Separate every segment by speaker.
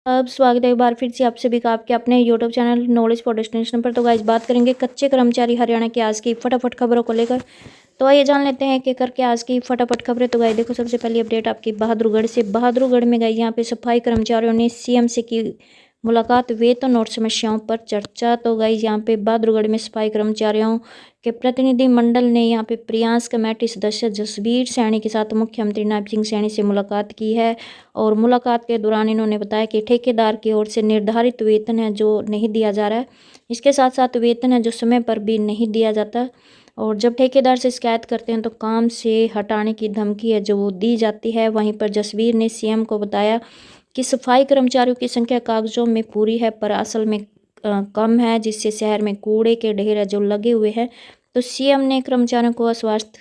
Speaker 1: अब स्वागत है एक बार फिर से आप सभी का आपके अपने YouTube channel knowledge for destination पर। तो गाइस बात करेंगे कच्चे कर्मचारी हरियाणा की आज की फटाफट खबरों को लेकर। तो आइए जान लेते हैं कि करके आज की फटाफट खबरें। तो गाइस देखो, सबसे पहली अपडेट आपकी बहादुरगढ़ से। बहादुरगढ़ में गई यहाँ पे सफाई कर्मचारियों ने सीएम से की मुलाकात, वेतन और समस्याओं पर चर्चा। तो गाइस यहाँ पे बहादुरगढ़ में सफाई कर्मचारियों के प्रतिनिधि मंडल ने यहाँ पे प्रयास कमेटी सदस्य जसबीर सैनी के साथ मुख्यमंत्री नायब सिंह सैनी से मुलाकात की है। और मुलाकात के दौरान इन्होंने बताया कि ठेकेदार की ओर से निर्धारित वेतन है जो नहीं दिया जा रहा है, इसके साथ साथ वेतन है जो समय पर भी नहीं दिया जाता। और जब ठेकेदार से शिकायत करते हैं तो काम से हटाने की धमकी है जो वो दी जाती है। वहीं पर जसबीर ने सीएम को बताया कि सफाई कर्मचारियों की संख्या कागजों में पूरी है पर असल में कम है, जिससे शहर में कूड़े के ढेर है जो लगे हुए हैं। तो सीएम ने कर्मचारियों को आश्वस्त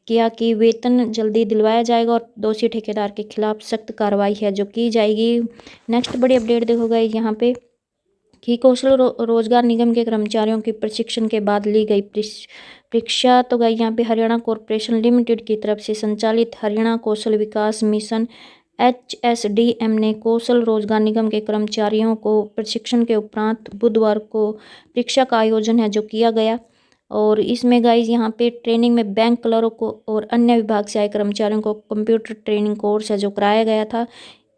Speaker 1: किया कि वेतन जल्दी दिलवाया जाएगा और दोषी ठेकेदार के खिलाफ सख्त कार्रवाई है जो की जाएगी। नेक्स्ट बड़ी अपडेट देखो गाइस यहाँ पे कि कौशल रोजगार निगम के कर्मचारियों की प्रशिक्षण के बाद ली गई परीक्षा। तो गई यहाँ पे हरियाणा कॉरपोरेशन लिमिटेड की तरफ से संचालित हरियाणा कौशल विकास मिशन HSDM ने कौशल रोजगार निगम के कर्मचारियों को प्रशिक्षण के उपरांत बुधवार को परीक्षा का आयोजन है जो किया गया। और इसमें गाइज यहाँ पे ट्रेनिंग में बैंक क्लर्क को और अन्य विभाग से आए कर्मचारियों को कंप्यूटर ट्रेनिंग कोर्स है जो कराया गया था।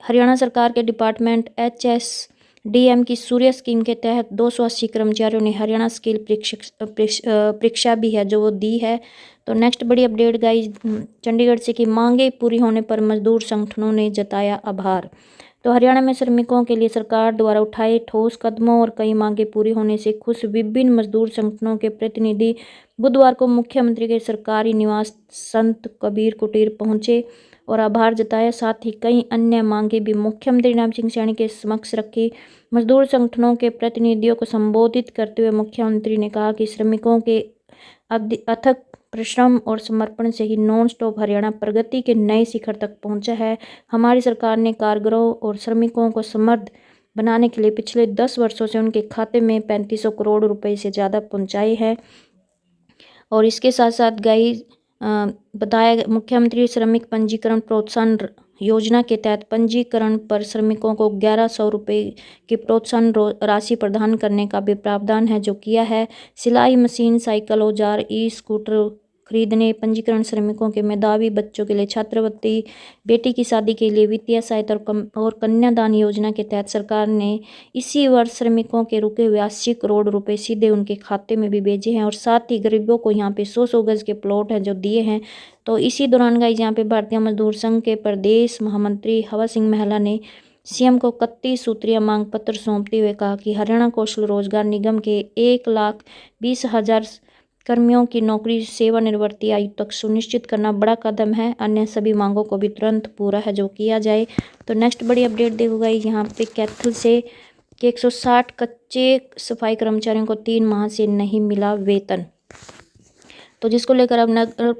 Speaker 1: हरियाणा सरकार के डिपार्टमेंट HSDM की सूर्य स्कीम के तहत 280 कर्मचारियों ने हरियाणा स्किल परीक्षा भी है जो वो दी है। तो नेक्स्ट बड़ी अपडेट गाइज चंडीगढ़ से कि मांगे पूरी होने पर मजदूर संगठनों ने जताया आभार। तो हरियाणा में श्रमिकों के लिए सरकार द्वारा उठाए ठोस कदमों और कई मांगे पूरी होने से खुश विभिन्न मजदूर संगठनों के प्रतिनिधि बुधवार को मुख्यमंत्री के सरकारी निवास संत कबीर कुटीर पहुंचे और आभार जताया। साथ ही कई अन्य मांगे भी मुख्यमंत्री नायब सिंह सैनी के समक्ष रखी। मजदूर संगठनों के प्रतिनिधियों को संबोधित करते हुए मुख्यमंत्री ने कहा कि श्रमिकों के अथक परिश्रम और समर्पण से ही नॉन स्टॉप हरियाणा प्रगति के नए शिखर तक पहुंचा है। हमारी सरकार ने कारीगरों और श्रमिकों को समृद्ध बनाने के लिए पिछले 10 वर्षों से उनके खाते में 3500 करोड़ रुपए से ज़्यादा पहुंचाए हैं। और इसके साथ साथ बताया मुख्यमंत्री श्रमिक पंजीकरण प्रोत्साहन योजना के तहत पंजीकरण पर श्रमिकों को 1100 रुपये की प्रोत्साहन राशि प्रदान करने का भी प्रावधान है जो किया है। सिलाई मशीन, साइकिल, औजार, ई स्कूटर खरीदने, पंजीकरण श्रमिकों के मेधावी बच्चों के लिए छात्रवृत्ति, बेटी की शादी के लिए वित्तीय सहायता और कन्यादान योजना के तहत सरकार ने इसी वर्ष श्रमिकों के रुके हुए 80 करोड़ रुपए सीधे उनके खाते में भी भेजे हैं। और साथ ही गरीबों को यहाँ पे 100 गज के प्लॉट हैं जो दिए हैं। तो इसी दौरान गाइस यहाँ पे भारतीय मजदूर संघ के प्रदेश महामंत्री हवा सिंह महला ने सीएम को 31 सूत्रीय मांग पत्र सौंपते हुए कहा कि हरियाणा कौशल रोजगार निगम के 1,20,000 कर्मियों की नौकरी सेवानिवृत्ति आयु तक सुनिश्चित करना बड़ा कदम है। अन्य सभी मांगों को भी तुरंत पूरा है जो किया जाए। तो नेक्स्ट बड़ी अपडेट देखो गाइस यहाँ पे कैथल से कि 160 कच्चे सफाई कर्मचारियों को 3 माह से नहीं मिला वेतन। तो जिसको लेकर अब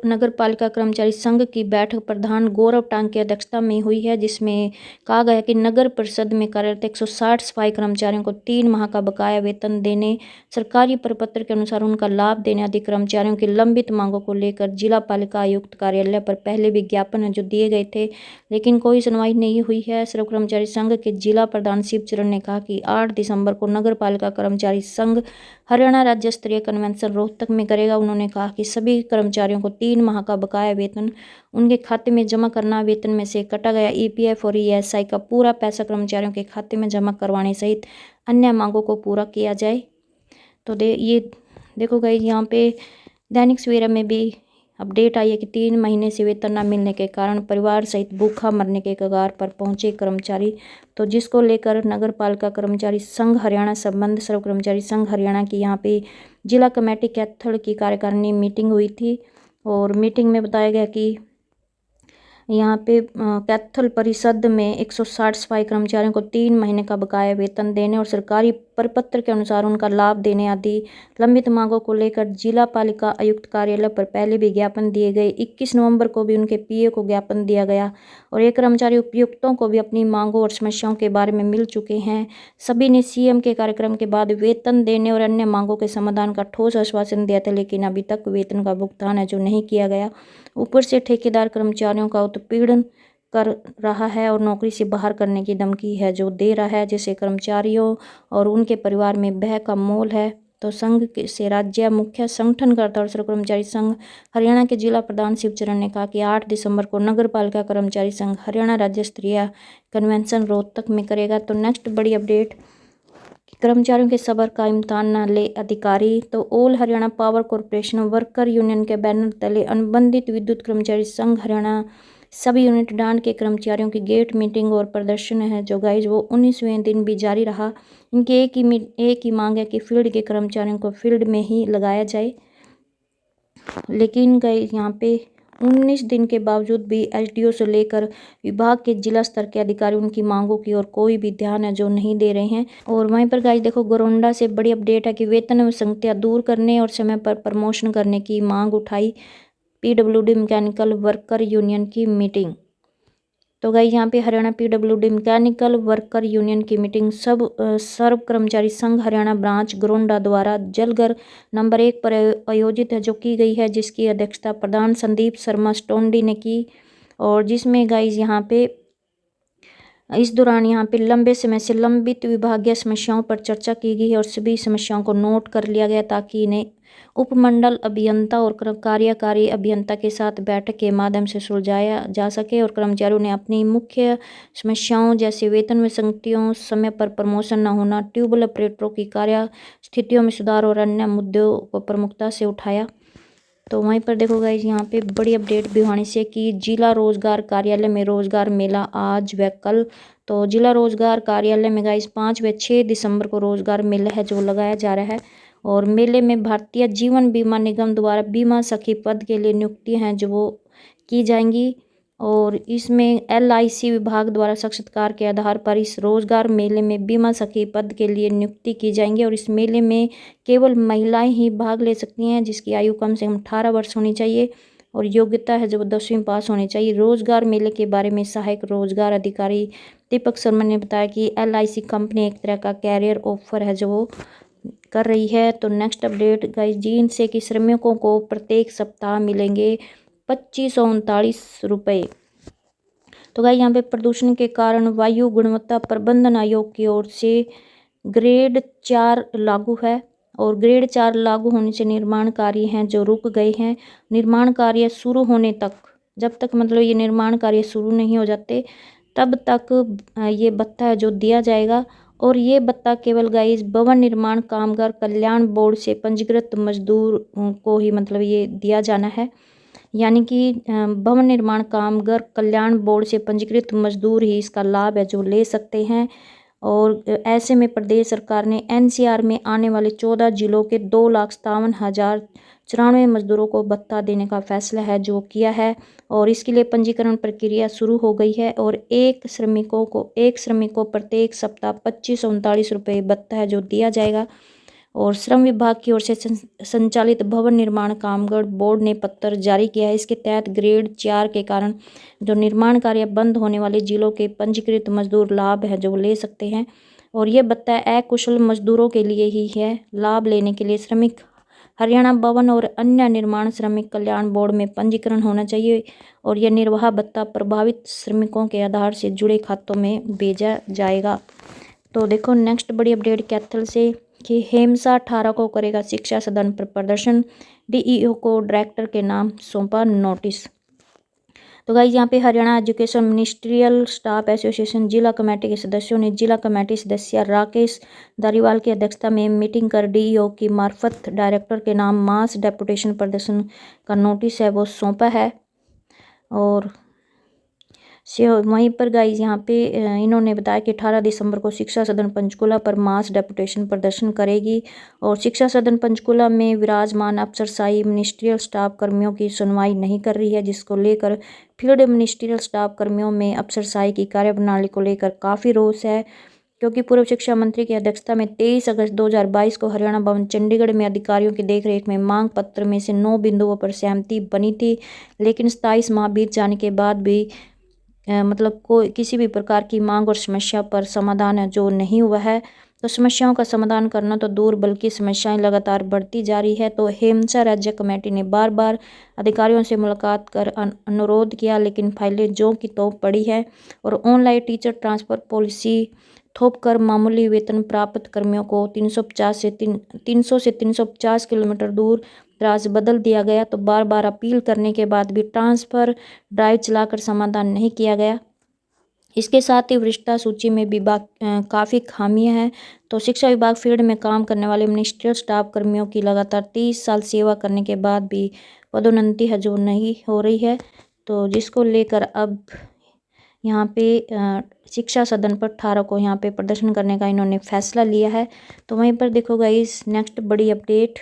Speaker 1: नगर पालिका कर्मचारी संघ की बैठक प्रधान गौरव टांग की अध्यक्षता में हुई है, जिसमें कहा गया कि नगर परिषद में कार्यरत 160 सफाई कर्मचारियों को 3 माह का बकाया वेतन देने, सरकारी प्रपत्र के अनुसार उनका लाभ देने आदि कर्मचारियों की लंबित मांगों को लेकर जिला पालिका आयुक्त कार्यालय पर पहले विज्ञापन है जो दिए गए थे, लेकिन कोई सुनवाई नहीं हुई है। सर्व कर्मचारी संघ के जिला प्रधान शिवचरण ने कहा कि 8 दिसंबर को नगर पालिका कर्मचारी संघ हरियाणा राज्य स्तरीय कन्वेंशन रोहतक में करेगा। उन्होंने कहा कि सभी कर्मचारियों को 3 माह का बकाया वेतन उनके खाते में जमा करना, वेतन में से कटा गया EPF और ESI का पूरा पैसा कर्मचारियों के खाते में जमा करवाने सहित अन्य मांगों को पूरा किया जाए। तो ये देखो गाइस यहाँ पे दैनिक सवेरा में भी अपडेट आई है कि 3 महीने से वेतन न मिलने के कारण परिवार सहित भूखा मरने के कगार पर पहुंचे कर्मचारी। तो जिसको लेकर नगर पालिका कर्मचारी संघ हरियाणा संबंध सर्व कर्मचारी संघ हरियाणा की यहाँ पे जिला कमेटी कैथल की कार्यकारिणी मीटिंग हुई थी। और मीटिंग में बताया गया कि यहाँ पे कैथल परिषद में 160 सफाई कर्मचारियों को 3 महीने का बकाया वेतन देने और सरकारी प्रपत्र के अनुसार उनका लाभ देने आदि लंबित मांगों को लेकर जिला पालिका आयुक्त कार्यालय पर पहले विज्ञापन दिए गए। 21 नवंबर को भी उनके PA को ज्ञापन दिया गया और ये कर्मचारी उपयुक्तों को भी अपनी मांगों और समस्याओं के बारे में मिल चुके हैं। सभी ने CM के कार्यक्रम के बाद वेतन देने और अन्य मांगों के समाधान का ठोस आश्वासन दिया था, लेकिन अभी तक वेतन का भुगतान है जो नहीं किया गया। ऊपर से ठेकेदार कर्मचारियों का उत्पीड़न कर रहा है और नौकरी से बाहर करने की धमकी है जो दे रहा है, जिससे कर्मचारियों और उनके परिवार में भय का माहौल है। तो संघ से राज्य मुख्य संगठनकर्ता और सर्व कर्मचारी संघ हरियाणा के जिला प्रधान शिवचरण ने कहा कि 8 दिसंबर को नगर पालिका कर्मचारी संघ हरियाणा राज्य स्तरीय कन्वेंशन रोहतक में करेगा। तो नेक्स्ट बड़ी अपडेट, कर्मचारियों के सब्र का इम्तिहान न ले अधिकारी। तो all Haryana power corporation worker union के बैनर तले अनुबंधित विद्युत कर्मचारी संघ हरियाणा सभी यूनिट डांड के कर्मचारियों की गेट मीटिंग और प्रदर्शन है जो गाइज वो 19वें दिन भी जारी रहा। इनकी एक ही मांग है कि फील्ड के कर्मचारियों को फील्ड में ही लगाया जाए, लेकिन गाइज यहाँ पे 19 दिन के बावजूद भी एसडीओ से लेकर विभाग के जिला स्तर के अधिकारी उनकी मांगों की ओर कोई भी ध्यान है जो नहीं दे रहे हैं। और वहीं पर गाइज देखो, गोरोंडा से बड़ी अपडेट है कि वेतन विसंगतियां दूर करने और समय पर प्रमोशन करने की मांग उठाई पीडब्ल्यूडी मैकेनिकल वर्कर यूनियन की मीटिंग। तो गाइज यहाँ पे Haryana PWD mechanical worker union की मीटिंग सर्व कर्मचारी संघ हरियाणा ब्रांच गोरोंडा द्वारा जलघर नंबर 1 पर आयोजित है जो की गई है, जिसकी अध्यक्षता प्रधान संदीप शर्मा स्टोंडी ने की। और जिसमें गाइज यहाँ पे इस दौरान यहाँ पे लंबे समय से लंबित विभागीय समस्याओं पर चर्चा की गई है और सभी समस्याओं को नोट कर लिया गया ताकि इन्हें उपमंडल अभियंता और कार्यकारी अभियंता के साथ बैठक के माध्यम से सुलझाया जा सके। और कर्मचारियों ने अपनी मुख्य समस्याओं जैसे वेतन विसंगतियों, समय पर प्रमोशन न होना, ट्यूबवेल ऑपरेटरों की कार्य स्थितियों में सुधार और अन्य मुद्दों को प्रमुखता से उठाया। तो वहीं पर देखो गाइस, यहाँ पे बड़ी अपडेट भिवानी से कि जिला रोजगार कार्यालय में रोजगार मेला आज व कल। तो जिला रोजगार कार्यालय में गाइस 5 व 6 दिसंबर को रोजगार मेला है जो लगाया जा रहा है। और मेले में भारतीय जीवन बीमा निगम द्वारा बीमा सखी पद के लिए नियुक्तियां हैं जो वो की जाएंगी। और इसमें LIC विभाग द्वारा साक्षात्कार के आधार पर इस रोजगार मेले में बीमा सखी पद के लिए नियुक्ति की जाएंगी। और इस मेले में केवल महिलाएं ही भाग ले सकती हैं जिसकी आयु कम से कम 18 वर्ष होनी चाहिए और योग्यता है जो 10वीं पास होनी चाहिए। रोजगार मेले के बारे में सहायक रोजगार अधिकारी दीपक शर्मा ने बताया कि LIC कंपनी एक तरह का कैरियर ऑफर है जो वो कर रही है। तो नेक्स्ट अपडेट गाइस, जींद से कि श्रमिकों को प्रत्येक सप्ताह मिलेंगे 2539 रुपये। तो गाइस यहाँ पे प्रदूषण के कारण वायु गुणवत्ता प्रबंधन आयोग की ओर से ग्रेड 4 लागू है। और ग्रेड 4 लागू होने से निर्माण कार्य हैं जो रुक गए हैं, निर्माण कार्य शुरू होने तक, जब तक मतलब ये निर्माण कार्य शुरू नहीं हो जाते तब तक ये भत्ता है जो दिया जाएगा। और ये भत्ता केवल गाइस भवन निर्माण कामगार कल्याण बोर्ड से पंजीकृत मजदूर को ही मतलब ये दिया जाना है, यानी कि भवन निर्माण कामगार कल्याण बोर्ड से पंजीकृत मजदूर ही इसका लाभ है जो ले सकते हैं। और ऐसे में प्रदेश सरकार ने NCR में आने वाले 14 जिलों के 2,57,094 मजदूरों को भत्ता देने का फैसला है जो किया है। और इसके लिए पंजीकरण प्रक्रिया शुरू हो गई है। और एक श्रमिक को प्रत्येक सप्ताह 2539 रुपये भत्ता है जो दिया जाएगा। और श्रम विभाग की ओर से संचालित भवन निर्माण कामगार बोर्ड ने पत्र जारी किया है। इसके तहत ग्रेड 4 के कारण जो निर्माण कार्य बंद होने वाले जिलों के पंजीकृत मजदूर लाभ है जो ले सकते हैं। और ये भत्ता अकुशल मजदूरों के लिए ही है। लाभ लेने के लिए श्रमिक हरियाणा भवन और अन्य निर्माण श्रमिक कल्याण बोर्ड में पंजीकरण होना चाहिए। और यह निर्वाह भत्ता प्रभावित श्रमिकों के आधार से जुड़े खातों में भेजा जाएगा। तो देखो नेक्स्ट बड़ी अपडेट कैथल से कि हेमसा 18 को करेगा शिक्षा सदन पर प्रदर्शन, DEO को डायरेक्टर के नाम सौंपा नोटिस। तो गाइस यहाँ पे Haryana education ministerial staff association जिला कमेटी के सदस्यों ने जिला कमेटी सदस्य राकेश धारीवाल की अध्यक्षता में मीटिंग कर DEO की मार्फत डायरेक्टर के नाम मास डेपुटेशन प्रदर्शन का नोटिस है वो सौंपा है। और वहीं पर गाइज यहाँ पे इन्होंने बताया कि 18 दिसंबर को शिक्षा सदन पंचकूला पर मास डेपुटेशन प्रदर्शन करेगी। और शिक्षा सदन पंचकूला में विराजमान अफसरशाही मिनिस्ट्रियल स्टाफ कर्मियों की सुनवाई नहीं कर रही है, जिसको लेकर फील्ड मिनिस्ट्रियल स्टाफ कर्मियों में अफसरशाही की कार्यप्रणाली को लेकर काफ़ी रोष है। क्योंकि पूर्व शिक्षा मंत्री की अध्यक्षता में 23 अगस्त 2022 को हरियाणा भवन चंडीगढ़ में अधिकारियों की देखरेख में मांग पत्र में से 9 बिंदुओं पर सहमति बनी थी, लेकिन 27 माह बीत जाने के बाद भी मतलब कोई किसी भी प्रकार की मांग और समस्या पर समाधान है जो नहीं हुआ है। तो समस्याओं का समाधान करना तो दूर बल्कि समस्याएं लगातार बढ़ती जा रही है। तो हिमसा राज्य कमेटी ने बार बार अधिकारियों से मुलाकात कर अनुरोध किया, लेकिन फाइलें ज्यों की त्यों पड़ी है। और ऑनलाइन टीचर ट्रांसफ़र पॉलिसी थोप कर मामूली वेतन प्राप्त कर्मियों को 300 से 350 किलोमीटर दूर दराज बदल दिया गया। तो बार बार अपील करने के बाद भी ट्रांसफ़र ड्राइव चलाकर समाधान नहीं किया गया। इसके साथ ही वरिष्ठता सूची में भी काफ़ी खामियां हैं। तो शिक्षा विभाग फील्ड में काम करने वाले मिनिस्ट्रियल स्टाफ कर्मियों की लगातार 30 साल सेवा करने के बाद भी पदोन्नति है जो नहीं हो रही है। तो जिसको लेकर अब यहाँ पे शिक्षा सदन पर 18 को यहाँ पे प्रदर्शन करने का इन्होंने फैसला लिया है। तो वहीं पर देखो गाइस नेक्स्ट बड़ी अपडेट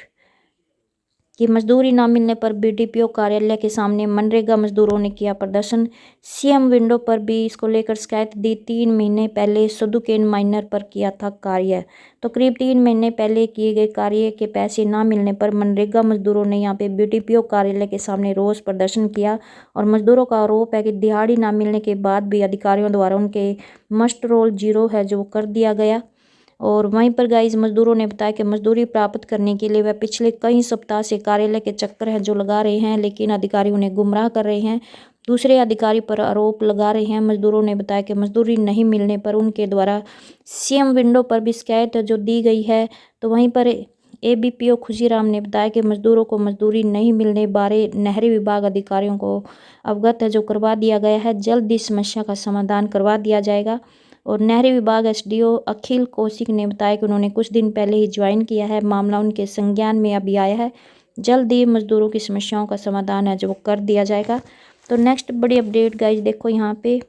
Speaker 1: कि मजदूरी ना मिलने पर बीडीपीओ कार्यालय के सामने मनरेगा मजदूरों ने किया प्रदर्शन। सीएम विंडो पर भी इसको लेकर शिकायत दी। 3 महीने पहले सदुकेन माइनर पर किया था कार्य। तो करीब 3 महीने पहले किए गए कार्य के पैसे ना मिलने पर मनरेगा मजदूरों ने यहाँ पे बीडीपीओ कार्यालय के सामने रोष प्रदर्शन किया। और मजदूरों का आरोप है कि दिहाड़ी ना मिलने के बाद भी अधिकारियों द्वारा उनके मस्ट रोल 0 है जो कर दिया गया। और वहीं पर गाइस मजदूरों ने बताया कि मजदूरी प्राप्त करने के लिए वह पिछले कई सप्ताह से कार्यालय के चक्कर हैं जो लगा रहे हैं, लेकिन अधिकारी उन्हें गुमराह कर रहे हैं। दूसरे अधिकारी पर आरोप लगा रहे हैं। मजदूरों ने बताया कि मजदूरी नहीं मिलने पर उनके द्वारा सीएम विंडो पर भी शिकायत जो दी गई है। तो वहीं पर एबीपीओ खुशीराम ने बताया कि मजदूरों को मजदूरी नहीं मिलने बारे नहरी विभाग अधिकारियों को अवगत है जो करवा दिया गया है। जल्द इस समस्या का समाधान करवा दिया जाएगा। और नहरी विभाग एसडीओ अखिल कौशिक ने बताया कि उन्होंने कुछ दिन पहले ही ज्वाइन किया है। मामला उनके संज्ञान में अभी आया है। जल्द ही मजदूरों की समस्याओं का समाधान है जो वो कर दिया जाएगा। तो नेक्स्ट बड़ी अपडेट गाइज देखो यहाँ पे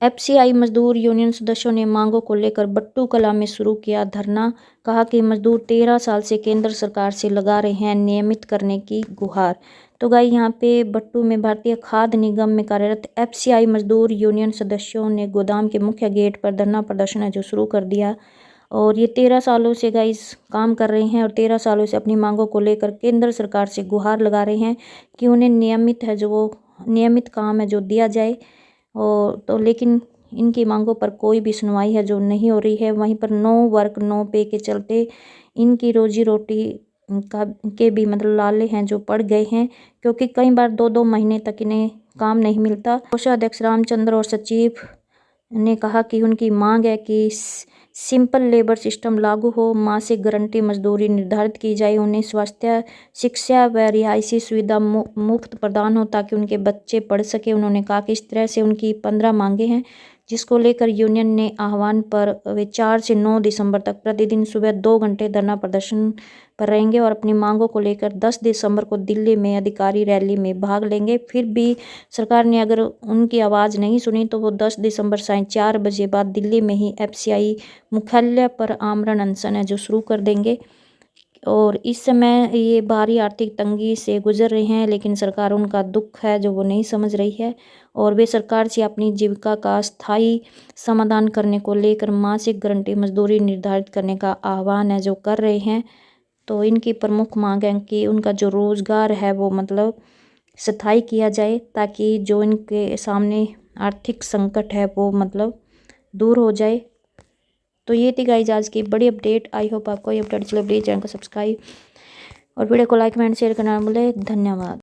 Speaker 1: एफसीआई मजदूर यूनियन सदस्यों ने मांगों को लेकर बट्टू कला में शुरू किया धरना। कहा कि मजदूर 13 साल से केंद्र सरकार से लगा रहे हैं नियमित करने की गुहार। तो गाई यहाँ पे बट्टू में भारतीय खाद्य निगम में कार्यरत एफसीआई मजदूर यूनियन सदस्यों ने गोदाम के मुख्य गेट पर धरना प्रदर्शन है जो शुरू कर दिया। और ये 13 सालों से गाइस काम कर रहे हैं और 13 सालों से अपनी मांगों को लेकर केंद्र सरकार से गुहार लगा रहे हैं कि उन्हें नियमित काम है जो दिया जाए। और तो लेकिन इनकी मांगों पर कोई भी सुनवाई है जो नहीं हो रही है। वहीं पर नो वर्क नो पे के चलते इनकी रोजी रोटी के भी मतलब लाले हैं जो पड़ गए हैं, क्योंकि कई बार 2-2 महीने तक इन्हें काम नहीं मिलता। कोषाध्यक्ष रामचंद्र और सचिव ने कहा कि उनकी मांग है कि सिंपल लेबर सिस्टम लागू हो, मासिक गारंटी मजदूरी निर्धारित की जाए, उन्हें स्वास्थ्य शिक्षा व रिहायशी सुविधा मुफ्त प्रदान हो ताकि उनके बच्चे पढ़ सके। उन्होंने कहा कि इस तरह से उनकी 15 मांगे हैं जिसको लेकर यूनियन ने आह्वान पर वे 4 से 9 दिसंबर तक प्रतिदिन सुबह 2 घंटे धरना प्रदर्शन पर रहेंगे और अपनी मांगों को लेकर 10 दिसंबर को दिल्ली में अधिकारी रैली में भाग लेंगे। फिर भी सरकार ने अगर उनकी आवाज़ नहीं सुनी तो वो 10 दिसंबर साढ़े 4 बजे बाद दिल्ली में ही एफसीआई मुख्यालय पर आमरण अनशन है जो शुरू कर देंगे। और इस समय ये भारी आर्थिक तंगी से गुजर रहे हैं, लेकिन सरकार उनका दुख है जो वो नहीं समझ रही है और वे सरकार से अपनी जीविका का स्थायी समाधान करने को लेकर मासिक गारंटी मजदूरी निर्धारित करने का आह्वान है जो कर रहे हैं। तो इनकी प्रमुख मांग है कि उनका जो रोज़गार है वो मतलब स्थायी किया जाए ताकि जो इनके सामने आर्थिक संकट है वो मतलब दूर हो जाए। तो ये थी गाइज आज की बड़ी अपडेट। आई होप आपको ये अपडेट चले। प्लीज़ चैनल को सब्सक्राइब और वीडियो को लाइक कमेंट शेयर करना ना भूलें। धन्यवाद।